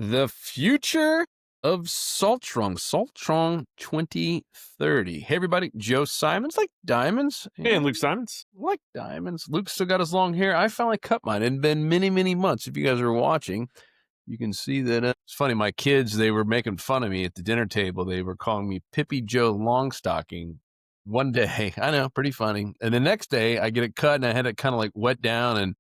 The future of Saltstrong 2030. Hey, everybody. Joe Simons, like diamonds. Hey, and Yeah, Luke Simons. like diamonds. Luke's still got his long hair. I finally cut mine. It had been many, many months. If you guys are watching, you can see that it's funny. My kids, they were making fun of me at the dinner table. They were calling me Pippy Joe Longstocking. One day, I know, pretty funny. And the next day, I get it cut and I had it kind of like wet down. And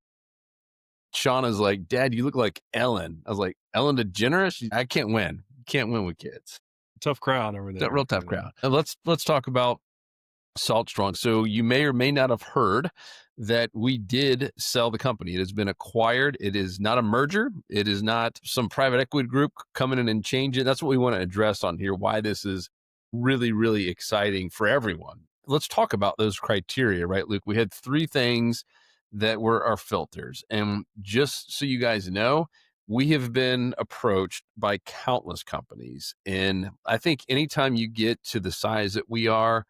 Shauna's like, Dad, you look like Ellen. I was like, Ellen DeGeneres? I can't win. Can't win with kids. Tough crowd over It's a there. real tough crowd. And let's talk about Salt Strong. So you may or may not have heard that we did sell the company. It has been acquired. It is not a merger. It is not some private equity group coming in and changing. That's what we want to address on here, why this is really, really exciting for everyone. Let's talk about those criteria, right, Luke? We had three things that were our filters. And just so you guys know, we have been approached by countless companies. And I think anytime you get to the size that we are,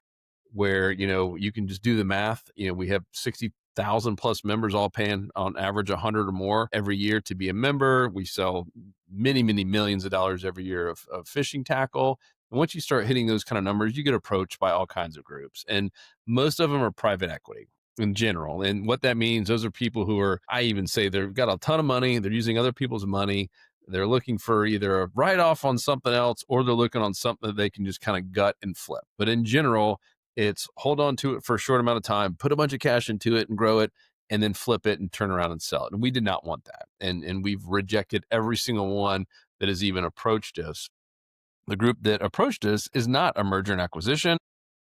where you can just do the math. We have 60,000 plus members, all paying on average 100 or more every year to be a member. We sell many, many millions of dollars every year of fishing tackle. And once you start hitting those kind of numbers, you get approached by all kinds of groups, and most of them are private equity in general. And what that means, those are people who are, I even say, they've got a ton of money, they're using other people's money, they're looking for either a write-off on something else, or they're looking on something that they can just kind of gut and flip. But in general, it's hold on to it for a short amount of time, put a bunch of cash into it and grow it, and then flip it and turn around and sell it. And we did not want that. And we've rejected every single one that has even approached us. The group that approached us is not a merger and acquisition.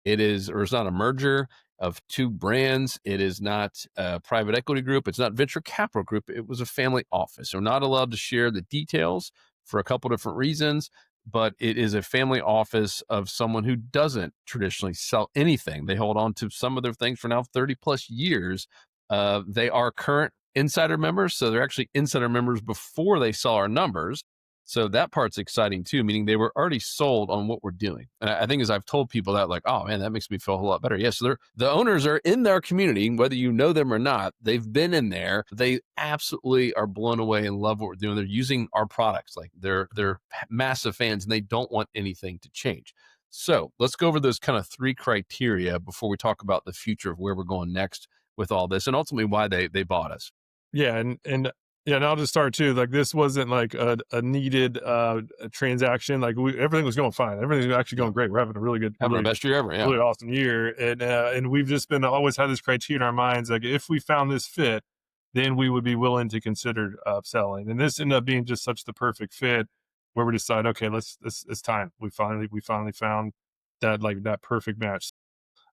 It's not a merger of two brands. It is not a private equity group. It's not venture capital group. It was a family office. We're not allowed to share the details for a couple different reasons, but it is a family office of someone who doesn't traditionally sell anything. They hold on to some of their things for now 30 plus years. They are current insider members. So they're actually insider members before they saw our numbers. So that part's exciting too, meaning they were already sold on what we're doing. And I think as I've told people that, like, oh man, that makes me feel a whole lot better. Yes, the owners are in their community, whether you know them or not. They've been in there. They absolutely are blown away and love what we're doing. They're using our products. Like they're massive fans and they don't want anything to change. So let's go over those kind of three criteria before we talk about the future of where we're going next with all this and ultimately why they bought us. Yeah, and yeah, and I'll just start too. Like this wasn't like a needed a transaction. Like everything was going fine. Everything's actually going great. We're having a really good, Having the best year ever. Yeah. really awesome year. And we've just been always had this criteria in our minds. Like if we found this fit, then we would be willing to consider selling. And this ended up being just such the perfect fit where we decide, okay, it's time. We finally found that perfect match.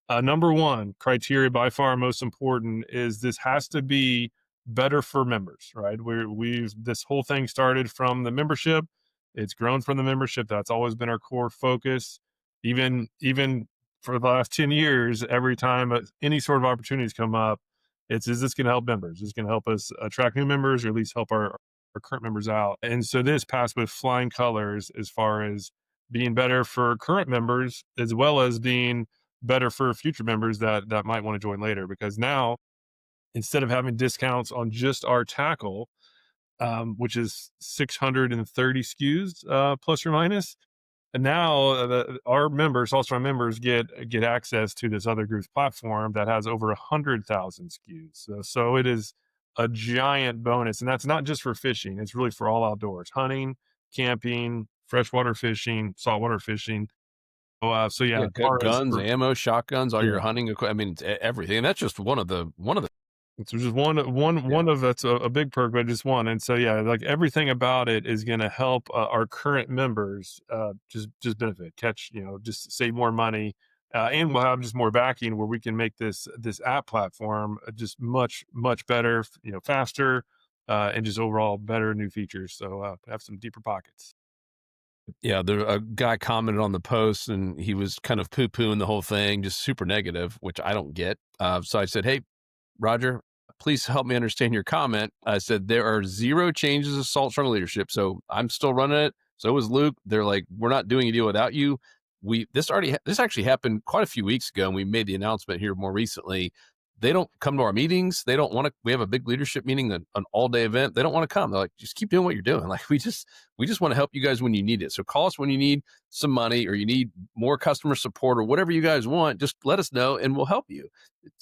Number one criteria by far most important is this has to be better for members, right? This whole thing started from the membership. It's grown from the membership. That's always been our core focus. Even for the last 10 years, every time any sort of opportunities come up, is this going to help members? Is this going to help us attract new members or at least help our current members out? And so this passed with flying colors as far as being better for current members as well as being better for future members that might want to join later, because now instead of having discounts on just our tackle, which is 630 SKUs plus or minus, and now our members, also our members, get access to this other group's platform that has over 100,000 SKUs. So it is a giant bonus, and that's not just for fishing; it's really for all outdoors: hunting, camping, freshwater fishing, saltwater fishing. So yeah, Yeah, as far as guns, for ammo, shotguns, all yeah. your hunting equipment. I mean, it's everything. And that's just one of the. It's just one of that's a big perk, but just one. And so yeah, like everything about it is going to help our current members just benefit, catch, just save more money, and we'll have just more backing where we can make this app platform just much better, faster, and just overall better new features. So have some deeper pockets. Yeah, a guy commented on the post and he was kind of poo pooing the whole thing, just super negative, which I don't get. So I said, hey, Roger, please help me understand your comment. I said, there are zero changes of Salt Strong leadership. So I'm still running it. So is Luke. They're like, we're not doing a deal without you. This actually happened quite a few weeks ago, and we made the announcement here more recently. They don't come to our meetings. They don't want to. We have a big leadership meeting, an all day event. They don't want to come. They're like, just keep doing what you're doing. Like we just want to help you guys when you need it. So call us when you need some money or you need more customer support or whatever you guys want. Just let us know and we'll help you.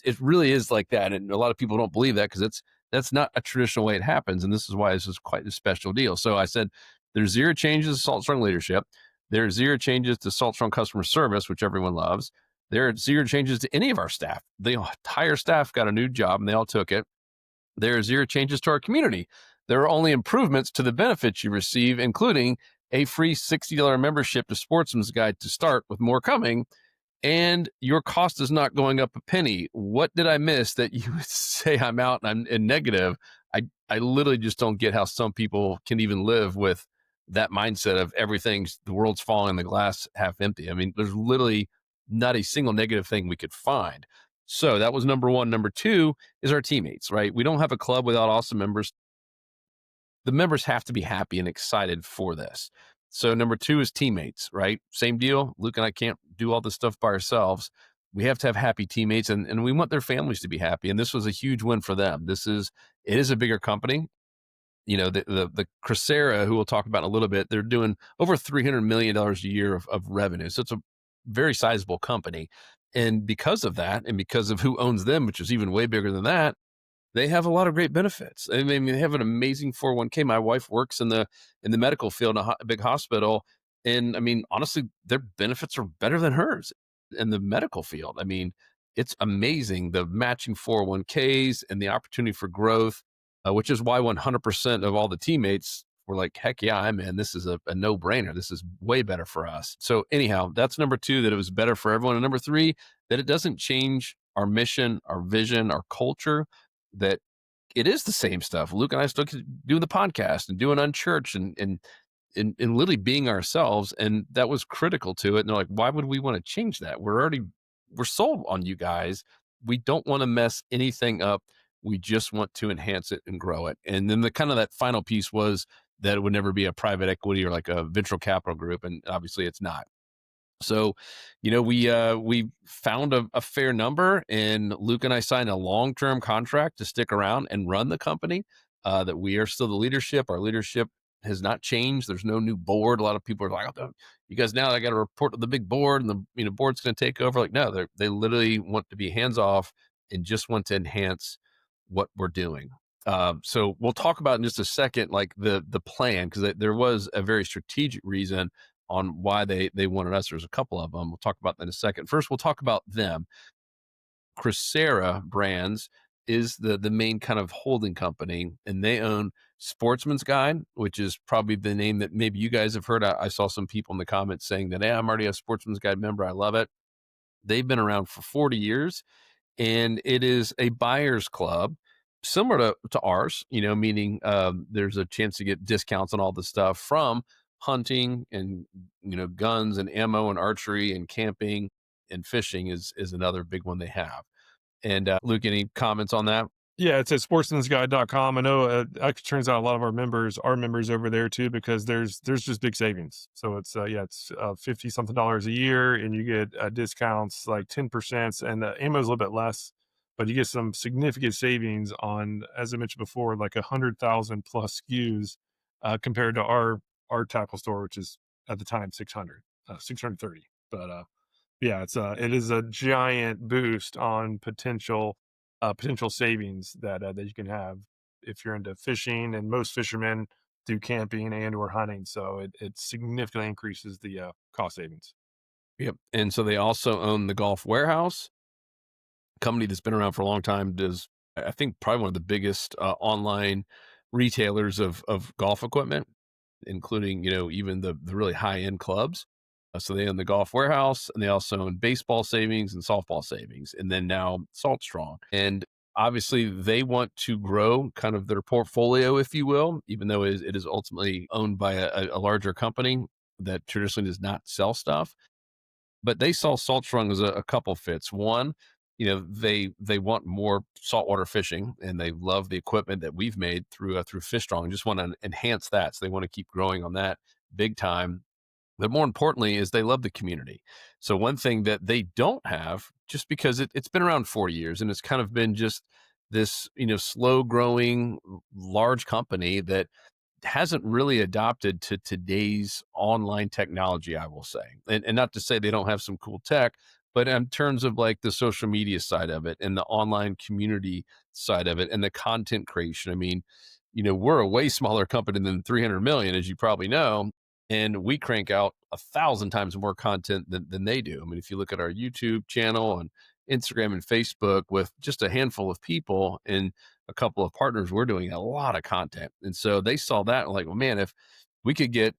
It really is like that, and a lot of people don't believe that because that's not a traditional way it happens, and this is why this is quite a special deal. So I said, there's zero changes to Salt Strong leadership. There's zero changes to Salt Strong customer service, which everyone loves. There are zero changes to any of our staff. The entire staff got a new job and they all took it. There are zero changes to our community. There are only improvements to the benefits you receive, including a free $60 membership to Sportsman's Guide to start, with more coming. And your cost is not going up a penny. What did I miss that you would say I'm out and I'm in negative? I literally just don't get how some people can even live with that mindset of everything's, the world's falling, the glass half empty. I mean, there's literally not a single negative thing we could find. So that was number one. Number two is our teammates, right? We don't have a club without awesome members. The members have to be happy and excited for this. So number two is teammates, right? Same deal. Luke and I can't do all this stuff by ourselves. We have to have happy teammates, and we want their families to be happy. And this was a huge win for them. It is a bigger company. You know, the Crescera, who we'll talk about in a little bit, they're doing over $300 million a year of revenue. So it's a very sizable company. And because of that, and because of who owns them, which is even way bigger than that, they have a lot of great benefits. I mean, they have an amazing 401k. My wife works in the medical field in a big hospital, and I mean, honestly, their benefits are better than hers in the medical field. I mean, it's amazing, the matching 401ks and the opportunity for growth, which is why 100% of all the teammates were like, "Heck yeah, I'm in. This is a no brainer. This is way better for us." So anyhow, that's number two, that it was better for everyone, and number three, that it doesn't change our mission, our vision, our culture, that it is the same stuff. Luke and I still doing the podcast and doing Unchurched and literally being ourselves. And that was critical to it. And they're like, why would we want to change that? We're sold on you guys. We don't want to mess anything up. We just want to enhance it and grow it. And then the kind of that final piece was that it would never be a private equity or like a venture capital group. And obviously it's not. So, you know, we found a fair number, and Luke and I signed a long-term contract to stick around and run the company. That we are still the leadership. Our leadership has not changed. There's no new board. A lot of people are like, "Oh, you guys now I got to report to the big board, and the board's going to take over." Like, no, they literally want to be hands off and just want to enhance what we're doing. So we'll talk about in just a second, like the plan, because there was a very strategic reason on why they wanted us. There's a couple of them. We'll talk about that in a second. First, we'll talk about them. Crescera Brands is the main kind of holding company, and they own Sportsman's Guide, which is probably the name that maybe you guys have heard. I saw some people in the comments saying that, hey, I'm already a Sportsman's Guide member. I love it. They've been around for 40 years, and it is a buyer's club similar to ours, you know, meaning there's a chance to get discounts on all the stuff from hunting and, you know, guns and ammo and archery and camping and fishing is another big one they have. And Luke, any comments on that? Yeah, it's at sportsmansguide.com. I know it turns out a lot of our members are members over there too, because there's just big savings. So it's it's 50 something dollars a year, and you get discounts like 10%, and ammo is a little bit less, but you get some significant savings on, as I mentioned before, like 100,000 plus SKUs compared to our tackle store, which is at the time 630. But yeah, it is a giant boost on potential savings that you can have if you're into fishing, and most fishermen do camping and or hunting. So it significantly increases the cost savings. Yep. And so they also own the Golf Warehouse, company that's been around for a long time. Does, I think, probably one of the biggest online retailers of golf equipment, including, you know, even the really high end clubs. So they own the Golf Warehouse, and they also own baseball savings and softball savings, and then now Salt Strong. And obviously, they want to grow kind of their portfolio, if you will, even though it is ultimately owned by a larger company that traditionally does not sell stuff. But they saw Salt Strong as a couple fits. One, you know, they want more saltwater fishing, and they love the equipment that we've made through Fish Strong, and just want to enhance that. So they want to keep growing on that big time. But more importantly is they love the community. So one thing that they don't have, just because it's been around 40 years and it's kind of been just this, slow growing large company that hasn't really adopted to today's online technology, I will say. And not to say they don't have some cool tech, but in terms of like the social media side of it and the online community side of it and the content creation. I mean, we're a way smaller company than 300 million, as you probably know, and we crank out 1,000 times more content than they do. I mean, if you look at our YouTube channel and Instagram and Facebook with just a handful of people and a couple of partners, we're doing a lot of content. And so they saw that and like, well, man, if we could get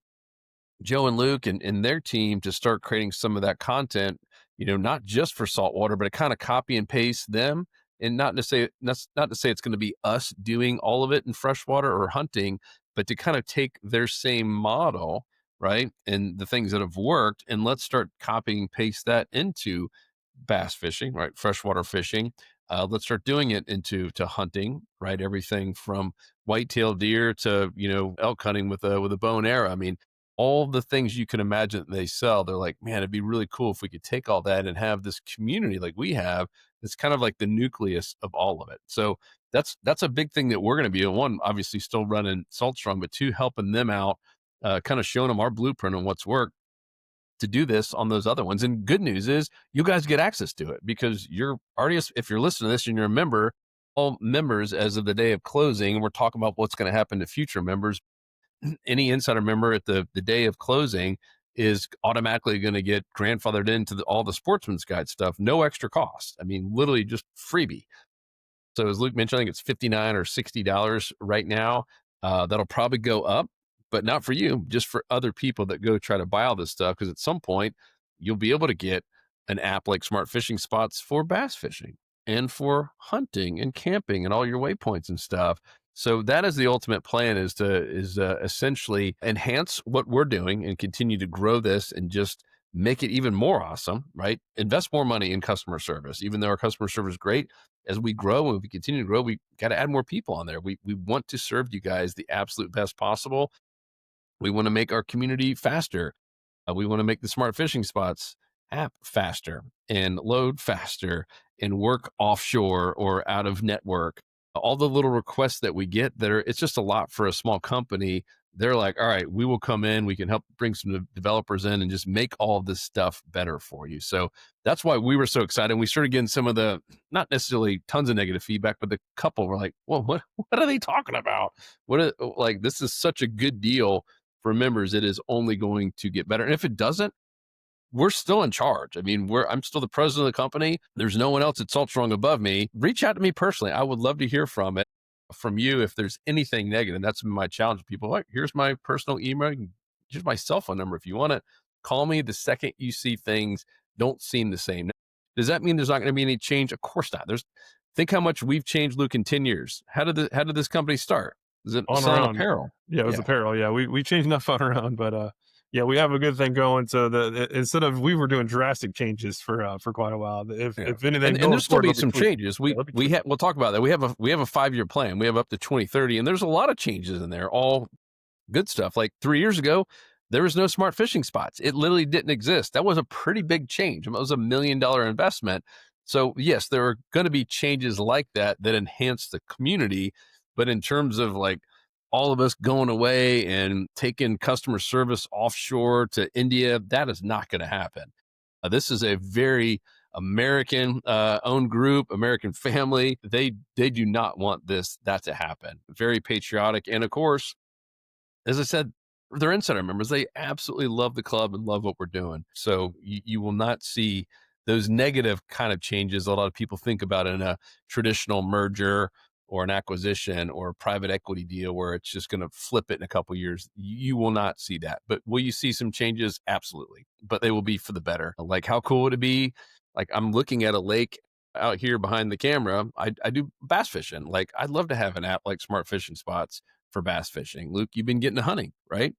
Joe and Luke and their team to start creating some of that content, not just for saltwater, but to kind of copy and paste them. And not to say it's going to be us doing all of it in freshwater or hunting, but to kind of take their same model, right? And the things that have worked, and let's start copying and paste that into bass fishing, right? Freshwater fishing. Let's start doing it to hunting, right? Everything from whitetail deer to elk hunting with a bow and arrow. I mean, all the things you can imagine that they sell, they're like, man, it'd be really cool if we could take all that and have this community like we have. It's kind of like the nucleus of all of it. So that's a big thing that we're going to be one, obviously still running Salt Strong, but two, helping them out, kind of showing them our blueprint on what's worked to do this on those other ones. And good news is you guys get access to it because you're already, if you're listening to this and you're a member, all members as of the day of closing, we're talking about what's going to happen to future members. Any insider member at the day of closing is automatically going to get grandfathered into all the Sportsman's Guide stuff, no extra cost. I mean, literally just freebie. So as Luke mentioned, I think it's $59 or $60 right now. That'll probably go up, but not for you, just for other people that go try to buy all this stuff. Because at some point, you'll be able to get an app like Smart Fishing Spots for bass fishing and for hunting and camping and all your waypoints and stuff. So that is the ultimate plan: is essentially enhance what we're doing and continue to grow this and just make it even more awesome. Right? Invest more money in customer service, even though our customer service is great. As we grow and we continue to grow, we got to add more people on there. We want to serve you guys the absolute best possible. We want to make our community faster. We want to make the Smart Fishing Spots app faster and load faster and work offshore or out of network. All the little requests that we get that are, it's just a lot for a small company. They're like, all right, we will come in, we can help bring some developers in and just make all of this stuff better for you. So that's why we were so excited. We started getting some of the, not necessarily tons of negative feedback, but the couple were like, well, what are they talking about? Like, this is such a good deal for members. It is only going to get better. And if it doesn't, we're still in charge. I mean, I'm still the president of the company. There's no one else at Salt Strong above me. Reach out to me personally. I would love to hear from you if there's anything negative. And that's been my challenge to people. Like, here's my personal email. Here's my cell phone number. If you want to call me the second you see things don't seem the same. Does that mean there's not going to be any change? Of course not. Think how much we've changed, Luke, in 10 years. How did this company start? Is it On our selling own. apparel? Yeah, it was Yeah. apparel. Yeah, we changed enough on our own, but yeah, we have a good thing going. So instead of we were doing drastic changes for quite a while. Yeah. If anything And going there'll still forward, be they'll be some tweaked. changes. Yeah, they'll be tweaked. We'll talk about that. We have a 5-year plan. We have up to 2030, and there's a lot of changes in there, all good stuff. Like 3 years ago, there was no Smart Fishing Spots. It literally didn't exist. That was a pretty big change. It was $1 million investment. So yes, there are going to be changes like that enhance the community. But in terms of like all of us going away and taking customer service offshore to India, that is not going to happen. This is a very American owned group, American family. They do not want that to happen. Very patriotic, and of course, as I said, they're insider members. They absolutely love the club and love what we're doing. So you will not see those negative kind of changes a lot of people think about in a traditional merger or an acquisition or a private equity deal where it's just going to flip it in a couple of years. You will not see that. But will you see some changes? Absolutely. But they will be for the better. Like, how cool would it be? Like, I'm looking at a lake out here behind the camera. I do bass fishing. Like, I'd love to have an app like Smart Fishing Spots for bass fishing. Luke, you've been getting to hunting, right?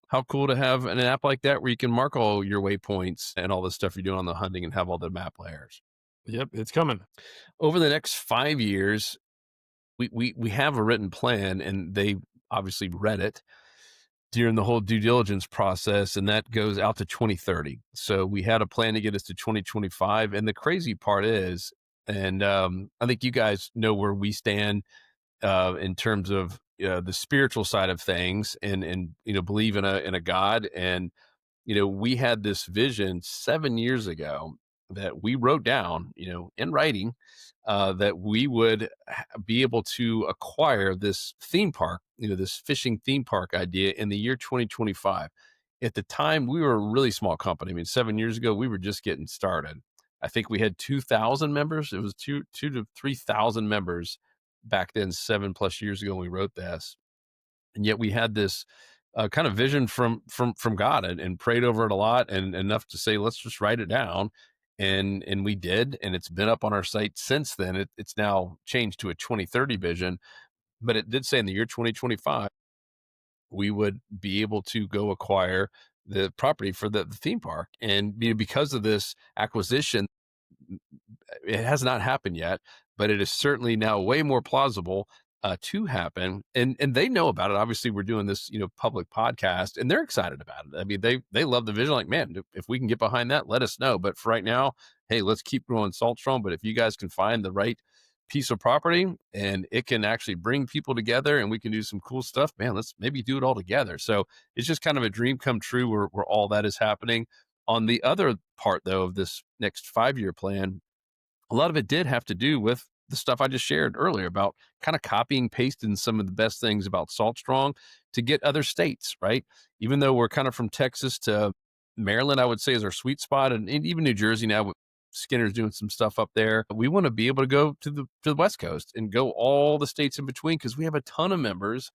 How cool to have an app like that where you can mark all your waypoints and all the stuff you're doing on the hunting and have all the map layers. Yep, it's coming. Over the next 5 years, we have a written plan, and they obviously read it. during the whole due diligence process, and that goes out to 2030. So we had a plan to get us to 2025. And the crazy part is, and I think you guys know where we stand in terms of the spiritual side of things, and believe in a God. And we had this vision 7 years ago that we wrote down, in writing, that we would be able to acquire this theme park, this fishing theme park idea in the year 2025. At the time, we were a really small company. I mean, 7 years ago, we were just getting started. I think we had 2,000 members. It was two to 3,000 members back then, 7+ years ago when we wrote this. And yet we had this kind of vision from God, and prayed over it a lot, and enough to say, let's just write it down. And we did, and it's been up on our site since then. It's now changed to a 2030 vision, but it did say in the year 2025 we would be able to go acquire the property for the theme park. And because of this acquisition, it has not happened yet, but it is certainly now way more plausible to happen. And they know about it. Obviously, we're doing this, public podcast, and they're excited about it. I mean, they love the vision. Like, man, if we can get behind that, let us know. But for right now, hey, let's keep growing Salt Strong. But if you guys can find the right piece of property and it can actually bring people together and we can do some cool stuff, man, let's maybe do it all together. So it's just kind of a dream come true where all that is happening. On the other part, though, of this next 5 year plan, a lot of it did have to do with the stuff I just shared earlier about kind of copying, pasting some of the best things about Salt Strong to get other states, right? Even though we're kind of from Texas to Maryland, I would say is our sweet spot, and even New Jersey now with Skinner's doing some stuff up there. We want to be able to go to the West Coast and go all the states in between, because we have a ton of members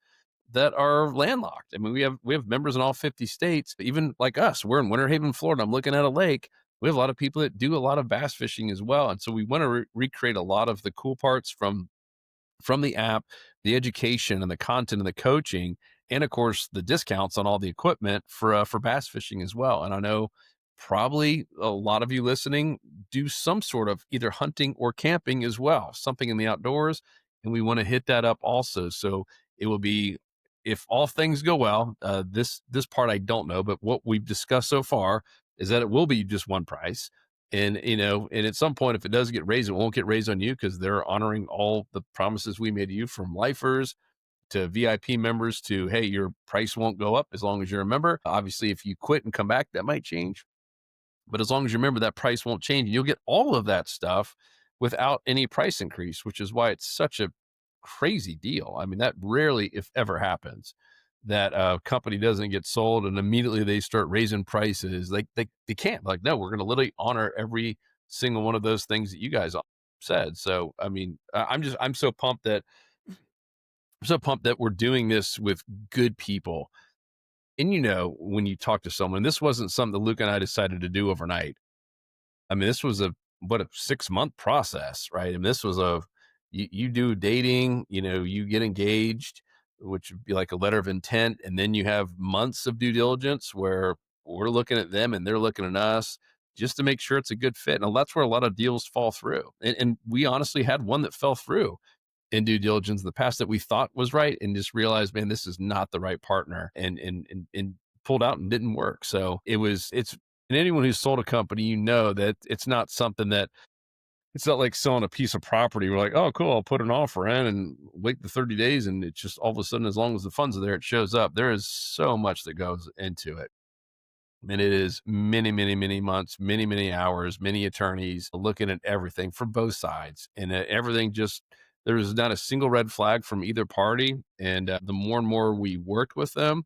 that are landlocked. I mean, we have members in all 50 states. Even like us, we're in Winter Haven, Florida. I'm looking at a lake. We have a lot of people that do a lot of bass fishing as well, and so we want to recreate a lot of the cool parts from the app, the education and the content and the coaching, and of course the discounts on all the equipment for bass fishing as well. And I know probably a lot of you listening do some sort of either hunting or camping as well, something in the outdoors, and we want to hit that up also. So it will be, if all things go well, this part I don't know, but what we've discussed so far is that it will be just one price. And at some point, if it does get raised, it won't get raised on you, because they're honoring all the promises we made to you, from lifers to VIP members to, hey, your price won't go up as long as you're a member. Obviously, if you quit and come back, that might change. But as long as you remember, that price won't change. You'll get all of that stuff without any price increase, which is why it's such a crazy deal. I mean, that rarely, if ever, happens, that a company doesn't get sold and immediately they start raising prices. Like they can't. Like, no, we're going to literally honor every single one of those things that you guys said. So, I mean, I'm so pumped that we're doing this with good people. And when you talk to someone, this wasn't something that Luke and I decided to do overnight. I mean, this was a 6-month process, right? And this was you do dating, you get engaged, which would be like a letter of intent. And then you have months of due diligence where we're looking at them and they're looking at us, just to make sure it's a good fit. And that's where a lot of deals fall through. And we honestly had one that fell through in due diligence in the past that we thought was right, and just realized, man, this is not the right partner, and pulled out and didn't work. So and anyone who's sold a company, that it's not something that, it's not like selling a piece of property. We're like, oh, cool, I'll put an offer in and wait the 30 days. And it's just all of a sudden, as long as the funds are there, it shows up. There is so much that goes into it. And it is many, many, many months, many, many hours, many attorneys looking at everything from both sides. And everything just, there was not a single red flag from either party. And the more and more we worked with them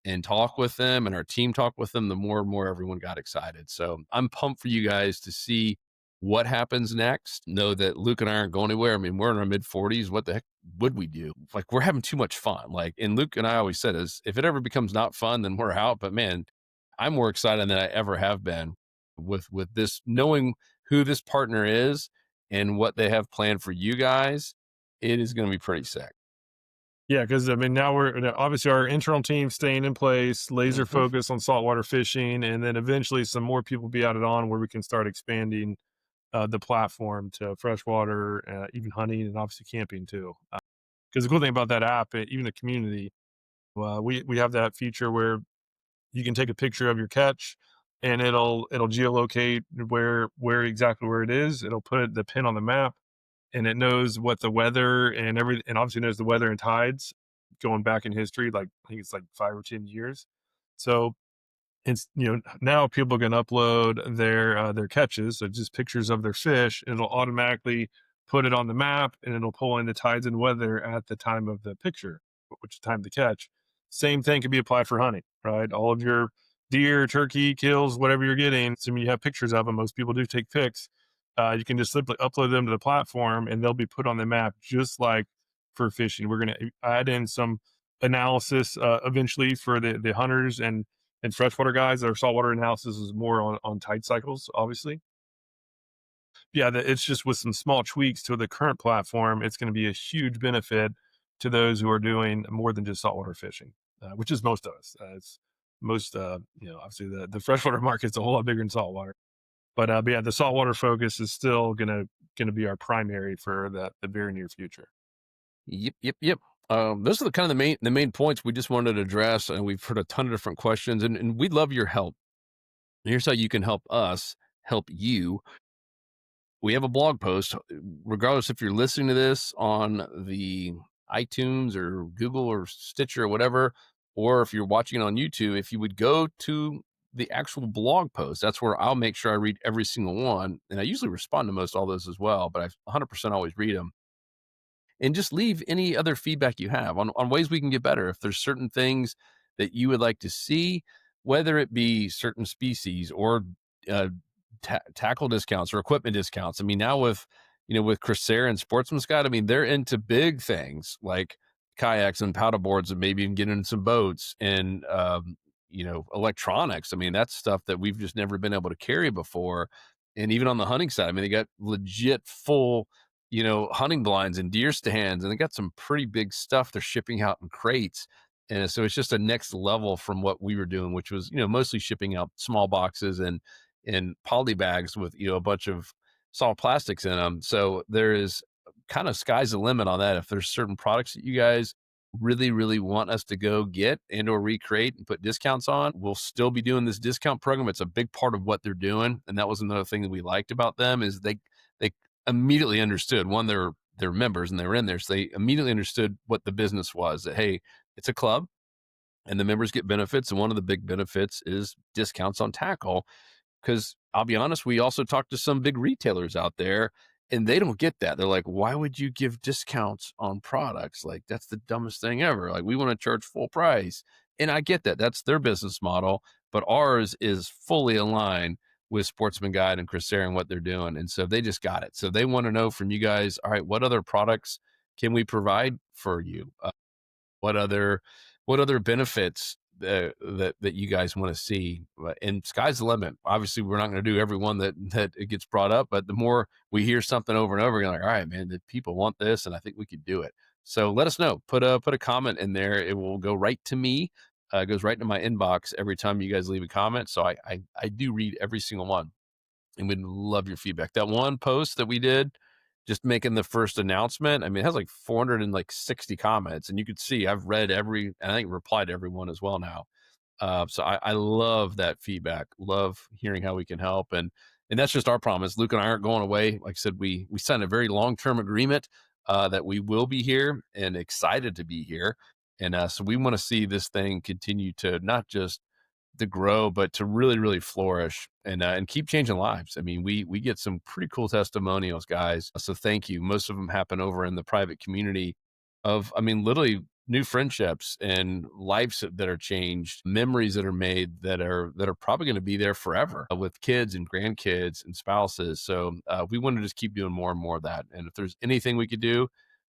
and talk with them, and our team talked with them, the more and more everyone got excited. So I'm pumped for you guys to see what happens next. Know that Luke and I aren't going anywhere. I mean, we're in our mid 40s. What the heck would we do? Like, we're having too much fun. Like, and Luke and I always said is, if it ever becomes not fun, then we're out. But man, I'm more excited than I ever have been with this, knowing who this partner is and what they have planned for you guys. It is going to be pretty sick. Yeah, because I mean, now obviously our internal team staying in place, laser Mhm. focus on saltwater fishing, and then eventually some more people be added on where we can start expanding the platform to freshwater, even hunting, and obviously camping too. Because the cool thing about that app, even the community, We have that feature where you can take a picture of your catch, and it'll geolocate where exactly where it is. It'll put the pin on the map, and it knows what the weather and and obviously knows the weather and tides going back in history, like I think it's like 5 or 10 years. So it's, now people can upload their catches, so just pictures of their fish, and it'll automatically put it on the map, and it'll pull in the tides and weather at the time of the picture, which is time to catch. Same thing can be applied for hunting, right? All of your deer, turkey kills, whatever you're getting, assuming you have pictures of them, most people do take pics. You can just simply upload them to the platform, and they'll be put on the map just like for fishing. We're going to add in some analysis eventually for the hunters and freshwater guys. Their saltwater analysis is more on tide cycles, obviously. Yeah, it's just with some small tweaks to the current platform, it's going to be a huge benefit to those who are doing more than just saltwater fishing, which is most of us. It's most, obviously the freshwater market's a whole lot bigger than saltwater. But yeah, the saltwater focus is still gonna be our primary for the very near future. Yep, yep, yep. Those are the kind of the main points we just wanted to address, and we've heard a ton of different questions, and we'd love your help. Here's how you can help us help you. We have a blog post, regardless if you're listening to this on the iTunes or Google or Stitcher or whatever, or if you're watching it on YouTube. If you would go to the actual blog post, that's where I'll make sure I read every single one, and I usually respond to most all those as well. But I 100% always read them, and just leave any other feedback you have on ways we can get better. If there's certain things that you would like to see, whether it be certain species or uh, tackle discounts or equipment discounts. I mean, now with with Crissair and Sportsman Scott, I mean, they're into big things like kayaks and paddle boards, and maybe even getting in some boats and electronics. I mean, that's stuff that we've just never been able to carry before. And even on the hunting side, I mean, they got legit full hunting blinds and deer stands, and they got some pretty big stuff they're shipping out in crates. And so it's just a next level from what we were doing, which was, mostly shipping out small boxes and poly bags with, a bunch of solid plastics in them. So there is kind of sky's the limit on that. If there's certain products that you guys really, really want us to go get and or recreate and put discounts on, we'll still be doing this discount program. It's a big part of what they're doing. And that was another thing that we liked about them is they immediately understood, one, they're members and they were in there. So they immediately understood what the business was, that hey, it's a club and the members get benefits. And one of the big benefits is discounts on tackle. Because I'll be honest, we also talked to some big retailers out there and they don't get that. They're like, why would you give discounts on products? Like, that's the dumbest thing ever. Like, we want to charge full price. And I get that. That's their business model. But ours is fully aligned with Sportsman Guide and Crissair and what they're doing. And so they just got it. So they want to know from you guys, all right, what other products can we provide for you? What other benefits that you guys want to see? And sky's the limit. Obviously, we're not going to do every one that it gets brought up, but the more we hear something over and over, you're like, all right, man, the people want this, and I think we could do it. So let us know. Put a comment in there. It will go right to me. It goes right to my inbox every time you guys leave a comment. So I do read every single one, and we'd love your feedback. That one post that we did, just making the first announcement, I mean, it has like 460 comments, and you could see I've read and I think replied to everyone as well now. So I love that feedback. Love hearing how we can help, and that's just our promise. Luke and I aren't going away. Like I said, we signed a very long term agreement that we will be here and excited to be here, and so we want to see this thing continue to not just to grow, but to really, really flourish and keep changing lives. I mean, we get some pretty cool testimonials, guys. So thank you. Most of them happen over in the private community of, I mean, literally new friendships and lives that are changed, memories that are made that are probably going to be there forever with kids and grandkids and spouses. So we want to just keep doing more and more of that. And if there's anything we could do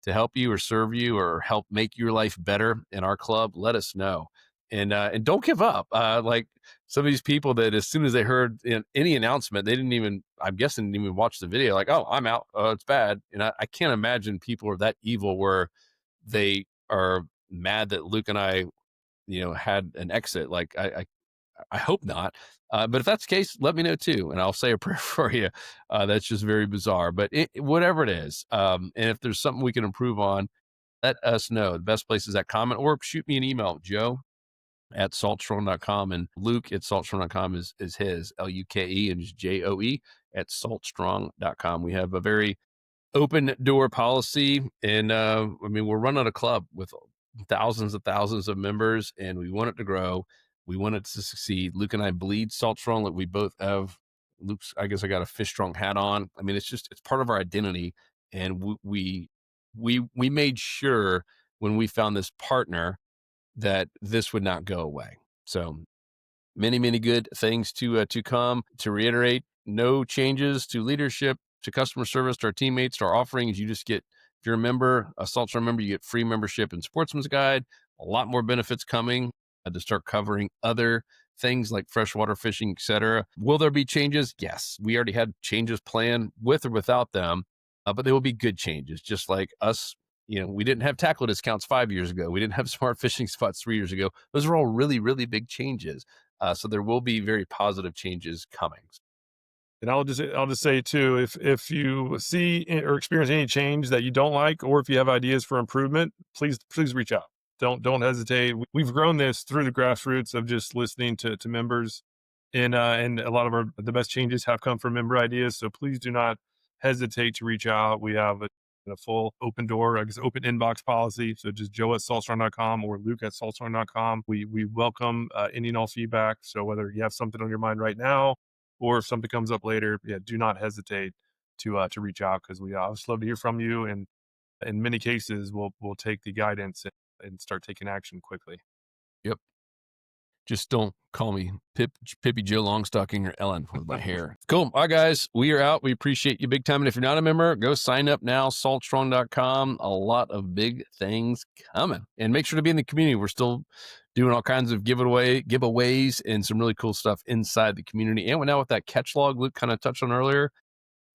to help you or serve you or help make your life better in our club, let us know and don't give up. Like some of these people that as soon as they heard any announcement, they didn't even, I'm guessing, didn't even watch the video. Like, oh, I'm out. Oh, it's bad. And I can't imagine people are that evil where they are mad that Luke and I, had an exit. Like I hope not. But if that's the case, let me know too, and I'll say a prayer for you. That's just very bizarre. But whatever it is, and if there's something we can improve on, let us know. The best place is at comment or shoot me an email, joe@saltstrong.com, and Luke at saltstrong.com is his, Luke, and just JOE at saltstrong.com. We have a very open door policy. And I mean, we're running a club with thousands of members, and we want it to grow. We want it to succeed. Luke and I bleed Salt Strong. Like we both have. Luke's, I guess I got a Fish Strong hat on. I mean, it's part of our identity. And we made sure when we found this partner that this would not go away. So many good things to come. To reiterate, no changes to leadership, to customer service, to our teammates, to our offerings. You just get, if you're a member, a Saltstone member, you get free membership in Sportsman's Guide. A lot more benefits coming to start covering other things like freshwater fishing, etc. Will there be changes? Yes, we already had changes planned with or without them, but they will be good changes. Just like us, we didn't have tackle discounts 5 years ago. We didn't have smart fishing spots 3 years ago. Those are all really big changes. So there will be very positive changes coming. And I'll just say too, if you see or experience any change that you don't like, or if you have ideas for improvement, please reach out. Don't hesitate. We've grown this through the grassroots of just listening to members, and a lot of the best changes have come from member ideas. So please do not hesitate to reach out. We have a full open door, I guess, open inbox policy. So just joe@saltstrong.com or luke@saltstrong.com. We welcome any and all feedback. So whether you have something on your mind right now, or if something comes up later, yeah, do not hesitate to reach out, because we always love to hear from you. And in many cases, we'll take the guidance and start taking action quickly. Yep. Just don't call me Pippy Joe Longstocking or Ellen with my hair. Cool. All right, guys, we are out. We appreciate you big time. And if you're not a member, go sign up now, saltstrong.com. A lot of big things coming. And make sure to be in the community. We're still doing all kinds of giveaways and some really cool stuff inside the community. And now with that catch log Luke kind of touched on earlier,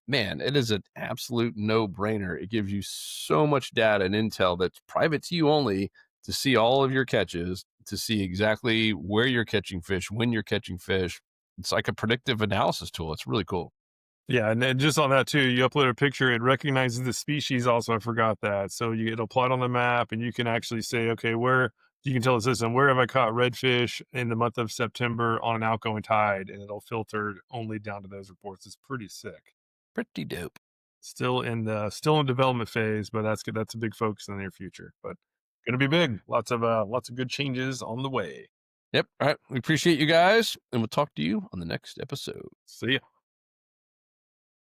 man, it is an absolute no-brainer. It gives you so much data and intel that's private to you only, to see all of your catches, to see exactly where you're catching fish, when you're catching fish. It's like a predictive analysis tool. It's really cool. Yeah, and then just on that too, you upload a picture, it recognizes the species also. I forgot that. So it'll plot on the map, and you can actually say, okay, you can tell the system, where have I caught redfish in the month of September on an outgoing tide, and it'll filter only down to those reports. It's pretty sick. Pretty dope. Still in development phase, but that's good. That's a big focus in the near future. But gonna be big. Lots of good changes on the way. Yep. All right. We appreciate you guys, and we'll talk to you on the next episode. See ya.